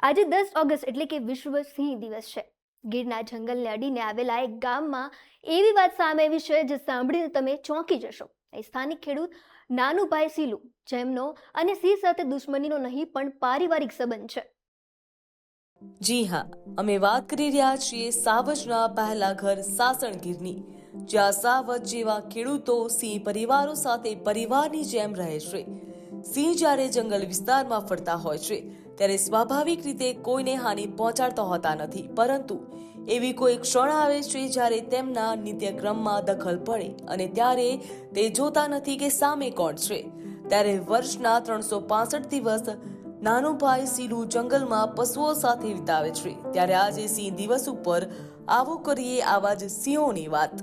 આજે 10 ઓગસ્ટ એટલે કે વિશ્વ સિંહ દિવસ છે। ગીરના જંગલને અડીને આવેલા એક ગામમાં એવી વાત સામે આવી છે જે સાંભળીને તમે ચોંકી જશો। એ સ્થાનિક ખેડૂત નાનુભાઈ સીલુ, જેમનો અને સિંહ સાથે દુશ્મનીનો નહીં પણ પારિવારિક સંબંધ છે। જી હા, અમે વાત કરી રહ્યા છીએ સાવજના પહેલા ઘર સાસણગીરની, જ્યાં સાવજ જેવા ખેડૂતો સિંહ પરિવારો સાથે પરિવારની જેમ રહે છે। સિંહ જ્યારે જંગલ વિસ્તારમાં ફરતા હોય છે ત્યારે સ્વાભાવિક રીતે કોઈને હાનિ પહોંચાડતા હોતા નથી, પરંતુ એવી કોઈ ક્ષણ આવે છે જ્યારે તેમના નિત્યક્રમમાં દખલ પડે અને ત્યારે તે જોતા નથી કે સામે કોણ છે। ત્યારે વર્ષના 365 દિવસ નાનુભાઈ સીલુ જંગલમાં પશુઓ સાથે વિતાવે છે। ત્યારે આજે સિંહ દિવસ ઉપર આવો કરીએ આવા જ સિંહોની વાત।